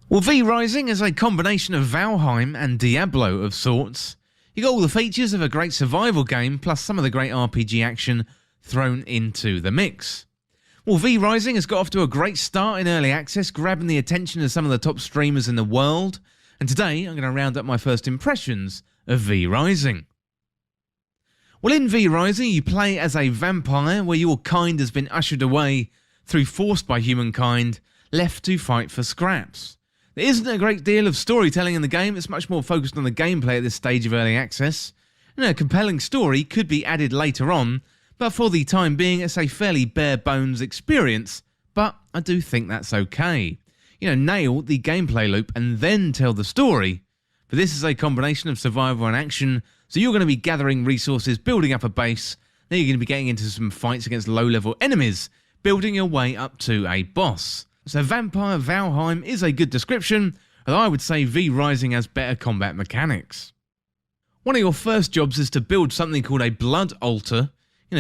Well, V Rising is a combination of Valheim and Diablo of sorts. You got all the features of a great survival game, plus some of the great RPG action thrown into the mix. Well, V Rising has got off to a great start in early access, grabbing the attention of some of the top streamers in the world, and today I'm going to round up my first impressions of V Rising. Well, in V Rising you play as a vampire where your kind has been ushered away through forced by humankind, left to fight for scraps. There isn't a great deal of storytelling in the game, it's much more focused on the gameplay at this stage of early access. And a compelling story could be added later on, but for the time being it's a fairly bare bones experience, but I do think that's okay. Nail the gameplay loop and then tell the story. But this is a combination of survival and action, so you're going to be gathering resources, building up a base, then you're going to be getting into some fights against low level enemies, building your way up to a boss. So Vampire Valheim is a good description, although I would say V Rising has better combat mechanics. One of your first jobs is to build something called a blood altar.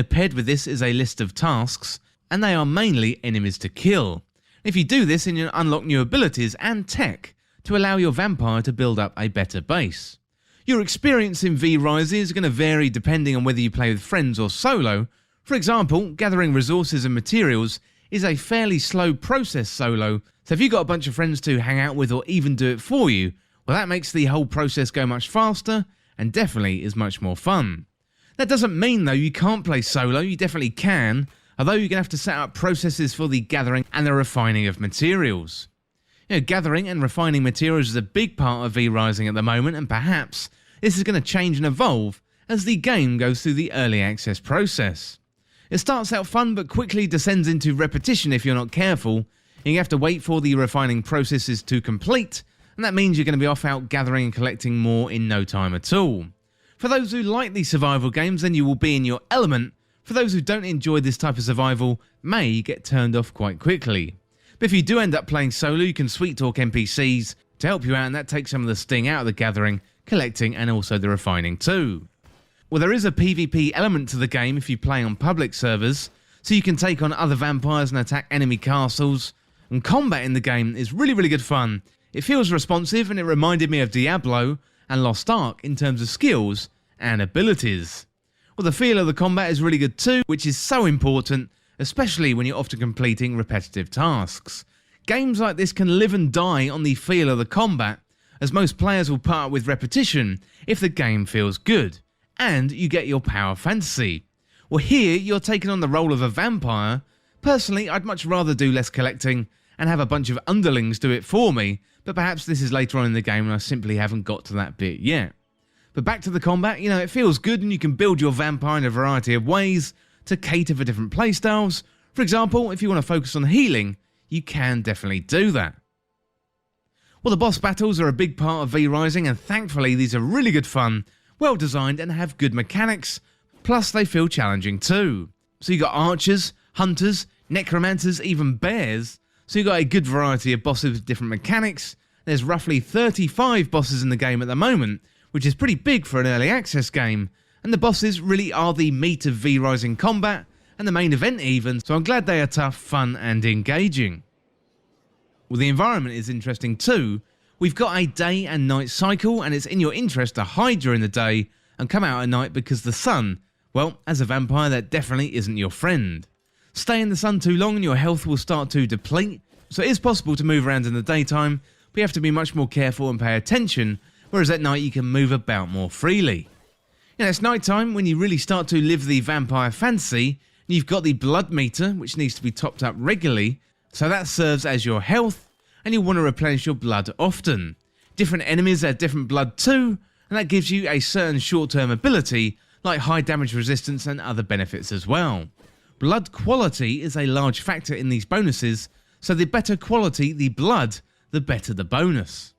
Paired with this is a list of tasks, and they are mainly enemies to kill. If you do this, then you unlock new abilities and tech to allow your vampire to build up a better base. Your experience in V Rising is going to vary depending on whether you play with friends or solo. For example, gathering resources and materials is a fairly slow process solo, so if you've got a bunch of friends to hang out with or even do it for you, well, that makes the whole process go much faster and definitely is much more fun. That doesn't mean though you can't play solo, you definitely can, although you're going to have to set up processes for the gathering and the refining of materials. Gathering and refining materials is a big part of V Rising at the moment, and perhaps this is going to change and evolve as the game goes through the early access process. It starts out fun but quickly descends into repetition if you're not careful, and you have to wait for the refining processes to complete, and that means you're going to be off out gathering and collecting more in no time at all. For those who like these survival games, then you will be in your element. For those who don't enjoy this type of survival, may get turned off quite quickly. But if you do end up playing solo, you can sweet talk NPCs to help you out, and that takes some of the sting out of the gathering, collecting and also the refining too. Well, there is a PvP element to the game if you play on public servers, so you can take on other vampires and attack enemy castles, and combat in the game is really good fun. It feels responsive and it reminded me of Diablo and Lost Ark in terms of skills and abilities. Well, the feel of the combat is really good too, which is so important, especially when you're often completing repetitive tasks. Games like this can live and die on the feel of the combat, as most players will put up with repetition if the game feels good, and you get your power fantasy. Well, here you're taking on the role of a vampire. Personally, I'd much rather do less collecting and have a bunch of underlings do it for me, but perhaps this is later on in the game and I simply haven't got to that bit yet. But back to the combat, it feels good and you can build your vampire in a variety of ways to cater for different playstyles. For example, if you want to focus on healing, you can definitely do that. Well, the boss battles are a big part of V Rising, and thankfully these are really good fun, well designed and have good mechanics, plus they feel challenging too. So you got archers, hunters, necromancers, even bears, so you got a good variety of bosses with different mechanics. There's roughly 35 bosses in the game at the moment, which is pretty big for an early access game, and the bosses really are the meat of V Rising combat, and the main event even, so I'm glad they are tough, fun and engaging. Well, the environment is interesting too. We've got a day and night cycle, and it's in your interest to hide during the day and come out at night because the sun, well, as a vampire that definitely isn't your friend. Stay in the sun too long and your health will start to deplete, so it is possible to move around in the daytime, but you have to be much more careful and pay attention, whereas at night you can move about more freely. It's night time when you really start to live the vampire fantasy. You've got the blood meter, which needs to be topped up regularly, so that serves as your health, and you'll want to replenish your blood often. Different enemies have different blood too, and that gives you a certain short-term ability, like high damage resistance and other benefits as well. Blood quality is a large factor in these bonuses, so the better quality the blood, the better the bonus.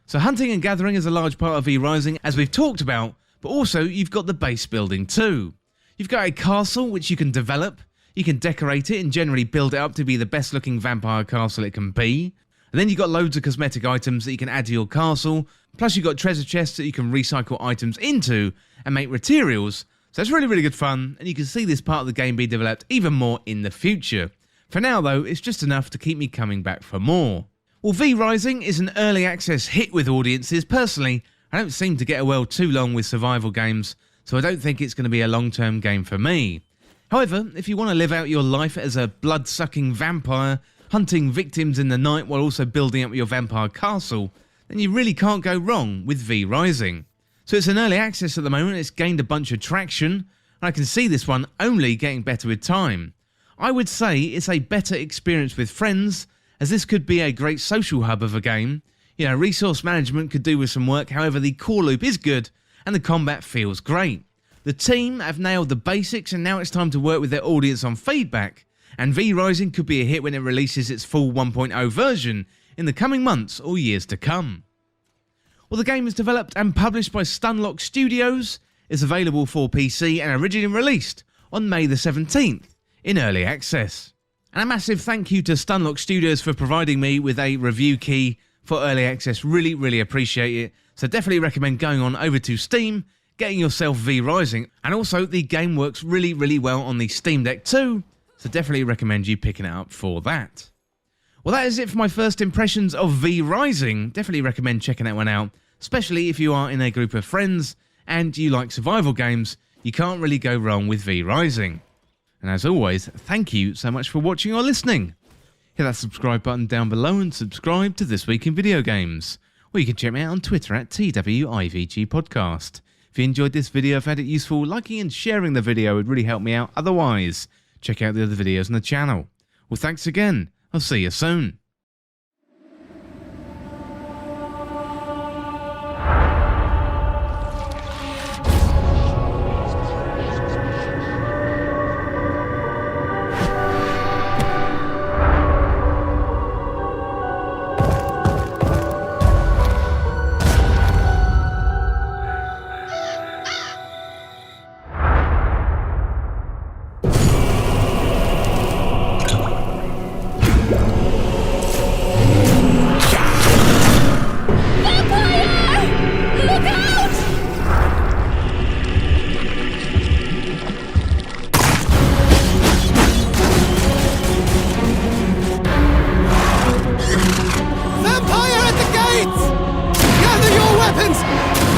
So hunting and gathering is a large part of V Rising, as we've talked about, but also you've got the base building too. You've got a castle which you can develop, you can decorate it and generally build it up to be the best looking vampire castle it can be. And then you've got loads of cosmetic items that you can add to your castle, plus you've got treasure chests that you can recycle items into and make materials. So it's really good fun, and you can see this part of the game be developed even more in the future. For now though, it's just enough to keep me coming back for more. Well, V Rising is an early access hit with audiences. Personally, I don't seem to get a well too long with survival games, so I don't think it's going to be a long-term game for me. However, if you want to live out your life as a blood-sucking vampire, hunting victims in the night while also building up your vampire castle, then you really can't go wrong with V Rising. So it's an early access at the moment, it's gained a bunch of traction, and I can see this one only getting better with time. I would say it's a better experience with friends, as this could be a great social hub of a game. You know, resource management could do with some work, however the core loop is good, and the combat feels great. The team have nailed the basics and now it's time to work with their audience on feedback, and V Rising could be a hit when it releases its full 1.0 version in the coming months or years to come. Well, the game is developed and published by Stunlock Studios, is available for PC and originally released on May the 17th in early access. And a massive thank you to Stunlock Studios for providing me with a review key for early access, really appreciate it. So definitely recommend going on over to Steam, getting yourself V Rising, and also the game works really well on the Steam Deck too, so definitely recommend you picking it up for that. Well, that is it for my first impressions of V Rising. Definitely recommend checking that one out, especially if you are in a group of friends and you like survival games. You can't really go wrong with V Rising. And as always, thank you so much for watching or listening. Hit that subscribe button down below and subscribe to This Week in Video Games. Or you can check me out on Twitter at TWIVG Podcast. If you enjoyed this video, found it useful, liking and sharing the video would really help me out. Otherwise, check out the other videos on the channel. Well, thanks again. I'll see you soon. Gather your weapons!